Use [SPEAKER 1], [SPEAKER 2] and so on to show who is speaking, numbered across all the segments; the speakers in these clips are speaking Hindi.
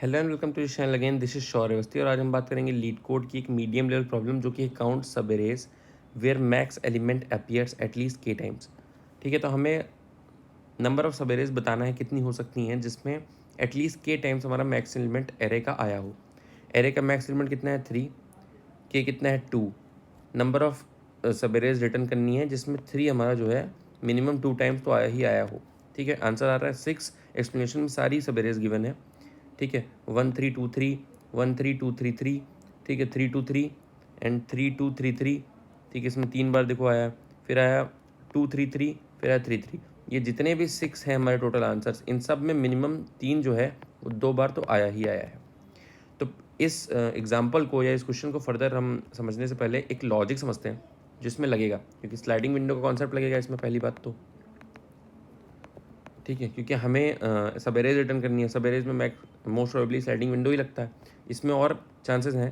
[SPEAKER 1] Hello and welcome to channel again. This is Shaurya Awasthi और आज हम बात करेंगे लीड कोड की एक मीडियम लेवल प्रॉब्लम जो कि count subarrays where max element appears at least K times. ठीक है, तो हमें नंबर ऑफ सब एरेज बताना है कितनी हो सकती हैं जिसमें एटलीस्ट के टाइम्स हमारा मैक्स एलिमेंट एरे का आया हो। एरे का मैक्स एलिमेंट कितना है 3, के कितना है 2। नंबर ऑफ सब एरेज रिटर्न करनी है जिसमें 3 हमारा जो है मिनिमम 2 टाइम्स तो आया ही आया हो। ठीक है, आंसर आ रहा है 6। एक्सप्लेनेशन में सारी सब एरेज गिवन है। ठीक है, 1 3 2 3, 1 3 2 3 3, ठीक है 3 2 3 एंड 3 2 3 3। ठीक है, इसमें 3 बार देखो आया, फिर आया 2 3 3, फिर आया 3 3। ये जितने भी 6 हैं हमारे टोटल आंसर्स, इन सब में मिनिमम 3 जो है वो 2 बार तो आया ही आया है। तो इस एग्जाम्पल को या इस क्वेश्चन को फर्दर हम समझने से पहले एक लॉजिक समझते हैं जिसमें लगेगा, क्योंकि स्लाइडिंग विंडो का कॉन्सेप्ट लगेगा इसमें पहली बात तो। ठीक है, क्योंकि हमें सब एरेज रिटर्न करनी है। सब एरेज में मोस्ट प्रोबेबली स्लाइडिंग विंडो ही लगता है। इसमें और चांसेस हैं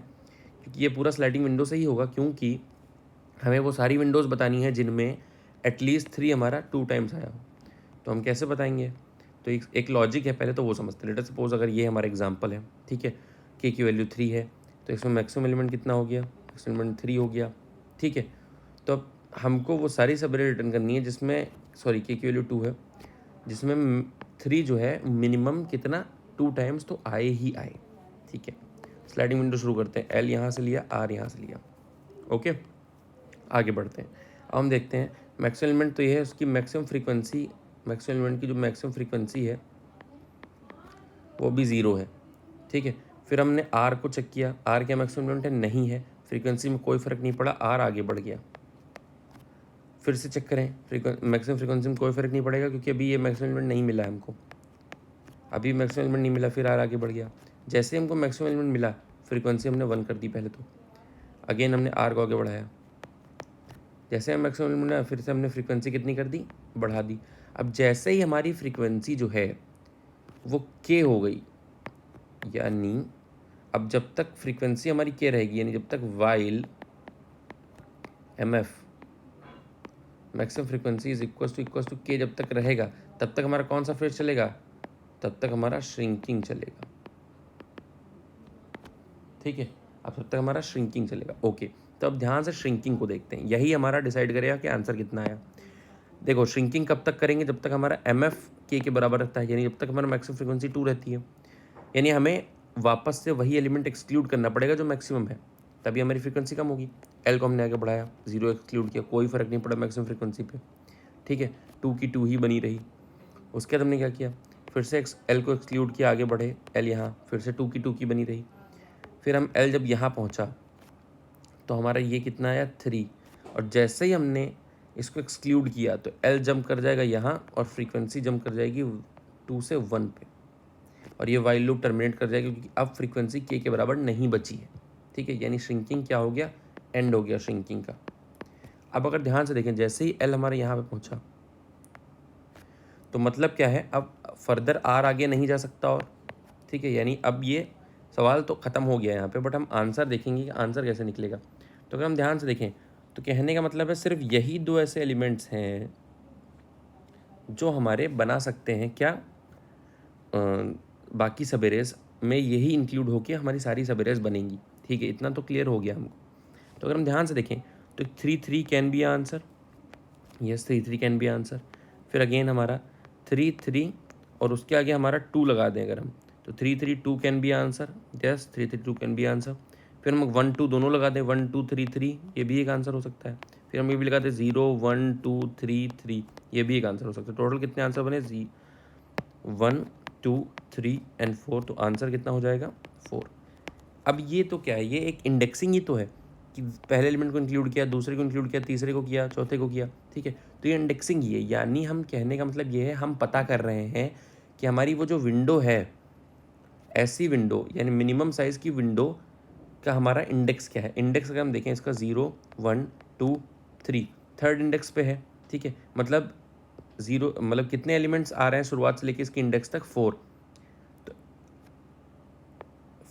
[SPEAKER 1] क्योंकि ये पूरा स्लाइडिंग विंडो से ही होगा, क्योंकि हमें वो सारी विंडोज़ बतानी है जिनमें एटलीस्ट 3 हमारा 2 टाइम्स आया हो। तो हम कैसे बताएंगे? तो एक लॉजिक है, पहले तो वो समझते हैं। लेट अस सपोज अगर ये हमारा एग्जाम्पल है, ठीक है, के की वैल्यू 3 है, तो इसमें मैक्सिमम एलिमेंट कितना हो गया? मैक्सिमम एलिमेंट 3 हो गया। ठीक है, तो अब हमको वो सारी सब एरेज रिटर्न करनी है जिसमें, सॉरी, के की वैल्यू 2 है, जिसमें 3 जो है मिनिमम कितना 2 टाइम्स तो आए ही आए। ठीक है, स्लाइडिंग विंडो शुरू करते हैं। एल यहाँ से लिया, आर यहाँ से लिया। ओके, आगे बढ़ते हैं। अब हम देखते हैं मैक्सिमम एलिमेंट तो ये है, उसकी मैक्सिमम फ्रीक्वेंसी, मैक्सिमम एलिमेंट की जो मैक्सिमम फ्रीक्वेंसी है वो भी 0 है। ठीक है, फिर हमने आर को चेक किया, आर क्या मैक्सिमम एलिमेंट है? नहीं है। फ्रीक्वेंसी में कोई फ़र्क नहीं पड़ा, आर आगे बढ़ गया। फिर से चेक करें, मैक्सिमम फ्रीक्वेंसी में कोई फ़र्क नहीं पड़ेगा क्योंकि अभी ये मैक्सिमम एलिमेंट नहीं मिला है हमको, अभी मैक्सिमम एलिमेंट नहीं मिला। फिर आर आगे बढ़ गया। जैसे ही हमको मैक्सिमम एलिमेंट मिला, फ्रीक्वेंसी हमने 1 कर दी पहले तो, अगेन हमने आर को आगे बढ़ाया। जैसे हम मैक्सिमम एलिमेंट मिला, फिर से हमने फ्रीक्वेंसी कितनी कर दी? बढ़ा दी। अब जैसे ही हमारी फ्रीक्वेंसी जो है वो के हो गई, यानी अब जब तक फ्रीक्वेंसी हमारी के रहेगी, यानी जब तक while M F maximum frequency is equal to K जब तक रहेगा, तब तक हमारा कौन सा फेज चलेगा? तब तक हमारा श्रिंकिंग चलेगा। ठीक है, अब तब तक हमारा श्रिंकिंग चलेगा। ओके, तो अब ध्यान से श्रिंकिंग को देखते हैं, यही हमारा डिसाइड करेगा कि आंसर कितना आया। देखो, श्रिंकिंग कब तक करेंगे? जब तक हमारा एम एफ के बराबर रहता है, यानी जब तक हमारा मैक्सिमम फ्रीक्वेंसी 2 रहती है। यानी हमें वापस से वही एलिमेंट एक्सक्लूड करना पड़ेगा जो मैक्सिमम है, तभी हमारी फ्रीक्वेंसी कम होगी। एल को हमने आगे बढ़ाया, 0 एक्सक्लूड किया, कोई फ़र्क नहीं पड़ा मैक्सिमम फ्रीक्वेंसी पे। ठीक है, 2 की 2 ही बनी रही। उसके बाद हमने क्या किया? फिर से एल को एक्सक्लूड किया, आगे बढ़े, एल यहाँ, फिर से 2 की 2 की बनी रही। फिर हम एल जब यहाँ पहुँचा तो हमारा ये कितना आया? 3। और जैसे ही हमने इसको एक्सक्लूड किया तो एल जंप कर जाएगा यहाँ और फ्रीक्वेंसी जंप कर जाएगी 2 से 1 पे, और ये वाइल लूप टर्मिनेट कर जाएगी क्योंकि अब फ्रीक्वेंसी के बराबर नहीं बची है। ठीक है, यानी श्रिंकिंग क्या हो गया? एंड हो गया श्रिंकिंग का। अब अगर ध्यान से देखें, जैसे ही एल हमारे यहाँ पे पहुँचा तो मतलब क्या है? अब फर्दर आर आगे नहीं जा सकता और, ठीक है, यानी अब ये सवाल तो ख़त्म हो गया यहाँ पे, बट हम आंसर देखेंगे कि आंसर कैसे निकलेगा। तो अगर हम ध्यान से देखें तो कहने का मतलब है सिर्फ यही 2 ऐसे एलिमेंट्स हैं जो हमारे बना सकते हैं क्या, बाकी सबेरेज में यही इंक्लूड होकर हमारी सारी सबेरेज बनेंगी। ठीक है, इतना तो क्लियर हो गया हमको। तो अगर हम ध्यान से देखें तो 3 3 can be answer, yes 3 3 can be answer. फिर अगेन हमारा 3 3 और उसके आगे हमारा 2 लगा दें अगर हम, तो 3 3 2 can be answer, yes 3 3 2 can be answer. फिर हम 1 2 दोनों लगा दें, 1 2 3 3, ये भी एक आंसर हो सकता है। फिर हम ये भी लगा दें 0 1 2 3 3, ये भी एक आंसर हो सकता है। टोटल कितने आंसर बने? 1 2 3 एंड 4, तो आंसर कितना हो जाएगा? 4। अब ये तो क्या है? ये एक इंडेक्सिंग ही तो है कि पहले एलिमेंट को इंक्लूड किया, दूसरे को इंक्लूड किया, तीसरे को किया, चौथे को किया। ठीक है, तो ये इंडेक्सिंग ही है, यानी हम कहने का मतलब ये है, हम पता कर रहे हैं कि हमारी वो जो विंडो है, ऐसी विंडो यानी मिनिमम साइज़ की विंडो का हमारा इंडेक्स क्या है। इंडेक्स अगर हम देखें इसका 0 1 2 3, थर्ड इंडेक्स पे है। ठीक है, मतलब 0 मतलब कितने एलिमेंट्स आ रहे हैं शुरुआत से लेकर इसके इंडेक्स तक? 4। तो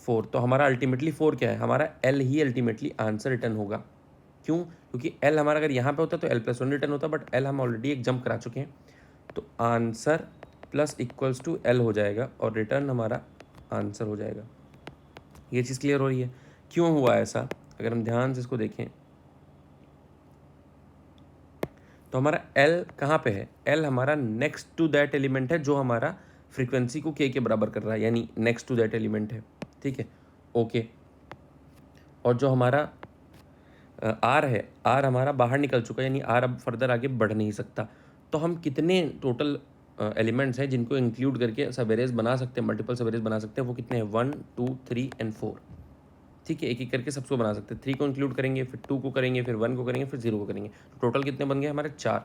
[SPEAKER 1] 4, तो हमारा अल्टीमेटली 4 क्या है? हमारा एल ही अल्टीमेटली आंसर रिटर्न होगा। क्यों? क्योंकि एल हमारा अगर यहाँ पे होता तो l+1 रिटर्न होता, बट एल हम ऑलरेडी एक जंप करा चुके हैं, तो answer plus equals to L हो जाएगा और रिटर्न हमारा आंसर हो जाएगा। ये चीज़ क्लियर हो रही है क्यों हुआ ऐसा? अगर हम ध्यान से इसको देखें तो हमारा L कहाँ पे है? L हमारा नेक्स्ट टू दैट एलिमेंट है जो हमारा फ्रीक्वेंसी को K के बराबर कर रहा है, यानी नेक्स्ट टू दैट एलिमेंट है, ठीक है, ओके। और जो हमारा R है, R हमारा बाहर निकल चुका है, यानी R अब फर्दर आगे बढ़ नहीं सकता। तो हम कितने टोटल एलिमेंट्स हैं जिनको इंक्लूड करके सब एरेज बना सकते हैं, मल्टीपल सब एरेज बना सकते हैं, वो कितने हैं? 1 2 3 एंड 4, ठीक है। एक एक करके सबको बना सकते हैं। 3 को इंक्लूड करेंगे, फिर 2 को करेंगे, फिर 1 को करेंगे, फिर 0 को करेंगे। तो टोटल कितने बन गए हमारे? 4।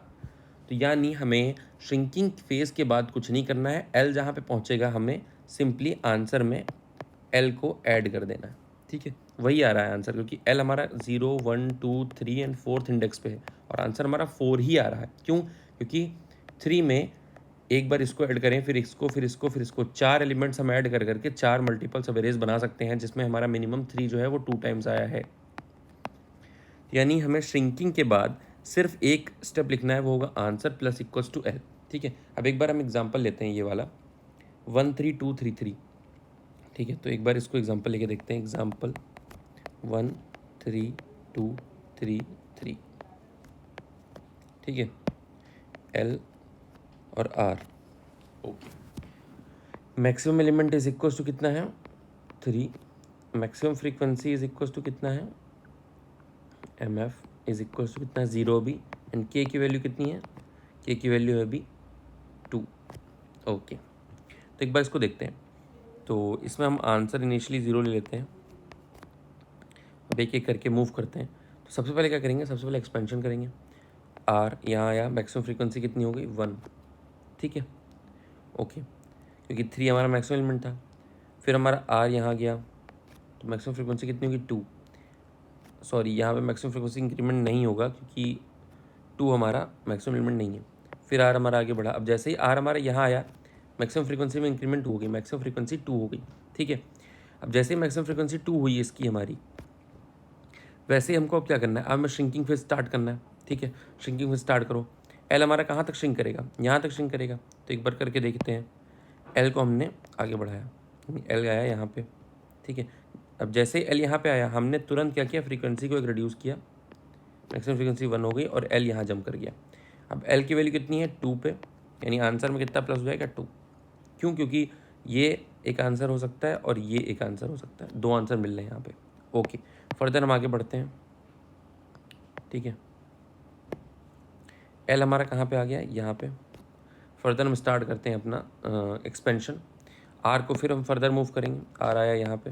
[SPEAKER 1] तो यानी हमें श्रिंकिंग फेज के बाद कुछ नहीं करना है। एल जहाँ पे पहुँचेगा हमें सिंपली आंसर में एल को ऐड कर देना है, ठीक है। वही आ रहा है आंसर, क्योंकि एल हमारा 0 1 2 3 एंड 4th इंडेक्स पे है और आंसर हमारा 4 ही आ रहा है। क्यों? क्योंकि 3 में एक बार इसको ऐड करें, फिर इसको, फिर इसको, फिर इसको, 4 एलिमेंट्स हम ऐड कर करके 4 मल्टीपल सब एरेज बना सकते हैं, जिसमें हमारा मिनिमम 3 जो है वो 2 टाइम्स आया है। यानी हमें श्रिंकिंग के बाद सिर्फ एक स्टेप लिखना है, वो होगा answer plus equals to L, ठीक है। अब एक बार हम एग्जांपल लेते हैं, ये वाला 1 3 2 3 3, ठीक है। तो एक बार इसको एग्जांपल लेके देखते हैं। एग्जांपल 1 3 2 3 3, ठीक है, एल और R, okay. Maximum element is equals to कितना है? 3। Maximum frequency is equals to कितना है? M F is equals to कितना है? 0 भी। एंड के की वैल्यू कितनी है? के की वैल्यू है भी 2, ओके। तो एक बार इसको देखते हैं। तो इसमें हम आंसर इनिशियली 0 ले लेते हैं। अब एक एक करके मूव करते हैं। तो सबसे पहले क्या करेंगे? सबसे पहले एक्सपेंशन करेंगे। आर यहाँ आया, मैक्सिमम फ्रीक्वेंसी कितनी हो गई? 1, ठीक है, ओके, क्योंकि 3 हमारा मैक्सिमम एलिमेंट था। फिर हमारा आर यहाँ गया, तो मैक्सिमम फ्रीक्वेंसी कितनी होगी? 2। सॉरी, यहाँ पे मैक्सिमम फ्रीक्वेंसी इंक्रीमेंट नहीं होगा क्योंकि 2 हमारा मैक्सिमम एलिमेंट नहीं है। फिर आर हमारा आगे बढ़ा। अब जैसे ही आर हमारा यहाँ आया, मैक्सिमम फ्रीक्वेंसी में इंक्रीमेंट हो गई, मैक्सिमम फ्रीक्वेंसी 2 हो गई, ठीक है। अब जैसे ही मैक्सिमम फ्रीक्वेंसी 2 हुई इसकी हमारी, वैसे ही हमको अब क्या करना है? अब हमें श्रिंकिंग फेज स्टार्ट करना है, ठीक है। श्रिंकिंग फेज स्टार्ट करो। एल हमारा कहाँ तक श्रिंक करेगा? यहाँ तक श्रिंक करेगा। तो एक बार करके देखते हैं। एल को हमने आगे बढ़ाया, एल आया यहाँ पे, ठीक है। अब जैसे ही एल यहाँ पे आया, हमने तुरंत क्या किया? फ्रीक्वेंसी को एक रिड्यूस किया, मैक्सिमम फ्रीक्वेंसी 1 हो गई और एल यहाँ जंप कर गया। अब एल की वैल्यू कितनी है? 2 पे, यानी आंसर में कितना प्लस हो जाएगा? 2। क्यों? क्योंकि ये एक आंसर हो सकता है और ये एक आंसर हो सकता है, 2 आंसर मिल रहे हैं यहाँ पे, ओके। फर्दर हम आगे बढ़ते हैं, ठीक है। एल हमारा कहाँ पे आ गया? यहाँ पे। फर्दर हम स्टार्ट करते हैं अपना एक्सपेंशन। आर को फिर हम फर्दर मूव करेंगे, आर आया यहाँ पे,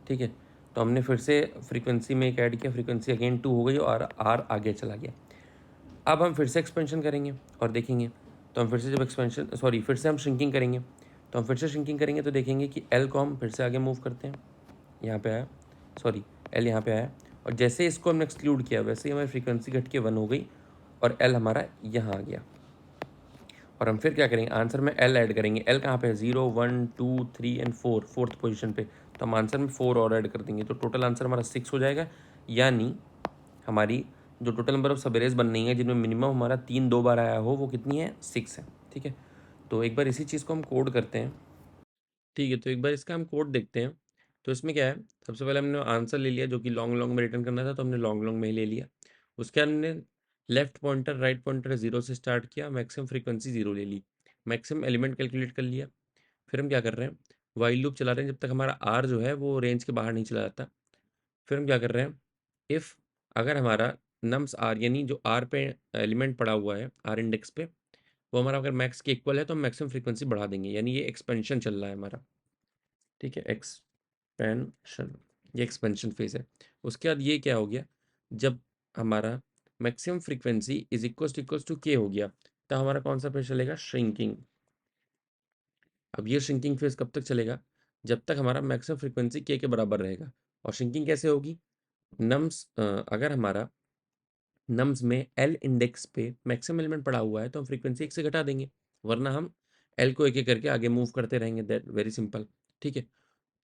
[SPEAKER 1] ठीक है। तो हमने फिर से फ्रीक्वेंसी में एक ऐड किया, फ्रीक्वेंसी अगेन 2 हो गई और आर आगे चला गया। अब हम फिर से एक्सपेंशन करेंगे और देखेंगे। तो हम फिर से जब एक्सपेंशन, सॉरी, फिर से हम श्रिंकिंग करेंगे। तो हम फिर से श्रिंकिंग करेंगे तो देखेंगे कि एल को हम फिर से आगे मूव करते हैं, यहाँ पे आया, सॉरी, एल यहाँ पे आया, और जैसे इसको हमने एक्सक्लूड किया वैसे ही हमारी फ्रीक्वेंसी घट के 1 हो गई और एल हमारा यहाँ आ गया। और हम फिर क्या करेंगे? आंसर में एल ऐड करेंगे। एल कहाँ पे है? 0 1 2 3 एंड 4, 4th पोजीशन पे। तो हम आंसर में 4 और ऐड कर देंगे, तो टोटल आंसर हमारा 6 हो जाएगा। यानी हमारी जो टोटल नंबर ऑफ सबरेज बननी है जिनमें मिनिमम हमारा 3 2 बार आया हो, वो कितनी है? 6 है, ठीक है। तो एक बार इसी चीज़ को हम कोड करते हैं, ठीक है। तो एक बार इसका हम कोड देखते हैं। तो इसमें क्या है? सबसे पहले हमने आंसर ले लिया जो कि लॉन्ग लॉन्ग में रिटर्न करना था, तो हमने लॉन्ग लॉन्ग में ही ले लिया। उसके बाद हमने लेफ्ट पॉइंटर राइट पॉइंटर 0 से स्टार्ट किया, मैक्सिमम फ्रीक्वेंसी 0 ले ली, मैक्सिमम एलिमेंट कैलकुलेट कर लिया। फिर हम क्या कर रहे हैं? वाइल लूप चला रहे हैं जब तक हमारा आर जो है वो रेंज के बाहर नहीं चला जाता। फिर हम क्या कर रहे हैं? इफ़ अगर हमारा नम्स आर, यानी जो आर पे एलिमेंट पड़ा हुआ है आर इंडेक्स पे, वो हमारा अगर मैक्स के इक्वल है तो हम मैक्सिमम फ्रीक्वेंसी बढ़ा देंगे, यानी ये एक्सपेंशन चल रहा है हमारा, ठीक है, एक्सपेंशन, ये एक्सपेंशन फेज है। उसके बाद ये क्या हो गया? जब हमारा maximum frequency is equals to K हो गया, तो हमारा कौन सा फेज चलेगा? श्रिंकिंग। अब ये श्रिंकिंग फेज कब तक चलेगा? जब तक हमारा मैक्सिमम फ्रीक्वेंसी के बराबर रहेगा। और श्रिंकिंग कैसे होगी? नम्स अगर हमारा नम्स में एल इंडेक्स पे मैक्सिमम एलिमेंट पड़ा हुआ है तो हम फ्रीक्वेंसी 1 से घटा देंगे, वरना हम एल को एक एक करके आगे मूव करते रहेंगे, दैट वेरी सिंपल, ठीक है।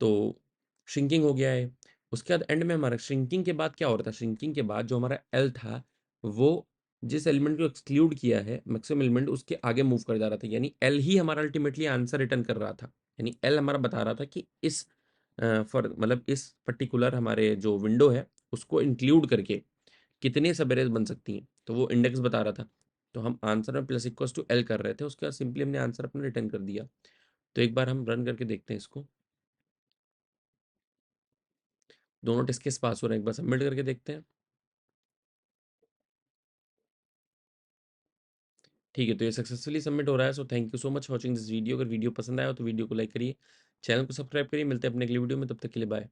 [SPEAKER 1] तो श्रिंकिंग हो गया है। उसके बाद एंड में हमारा श्रिंकिंग के बाद क्या हो रहा था? श्रिंकिंग के बाद जो हमारा एल था वो जिस एलिमेंट को एक्सक्लूड किया है मैक्सिमम एलिमेंट उसके आगे मूव कर जा रहा था, यानी एल ही हमारा अल्टीमेटली आंसर रिटर्न कर रहा था। यानी एल हमारा बता रहा था कि इस फॉर मतलब इस पर्टिकुलर हमारे जो विंडो है उसको इंक्लूड करके कितने सब एरेज बन सकती हैं, तो वो इंडेक्स बता रहा था। तो हम आंसर में प्लस इक्वल्स टू एल कर रहे थे, उसके बाद सिंपली हमने आंसर अपना रिटर्न कर दिया। तो एक बार हम रन करके देखते हैं इसको। दोनों टेस्ट केस पास हो रहे हैं, एक बार सबमिट करके देखते हैं। ठीक है, तो ये सक्सेसफुली सबमिट हो रहा है। So thank you so much watching this video. अगर वीडियो पसंद आया हो तो वीडियो को लाइक करिए, चैनल को सब्सक्राइब करिए। मिलते हैं अपने अगली वीडियो में, तब तक के लिए बाय।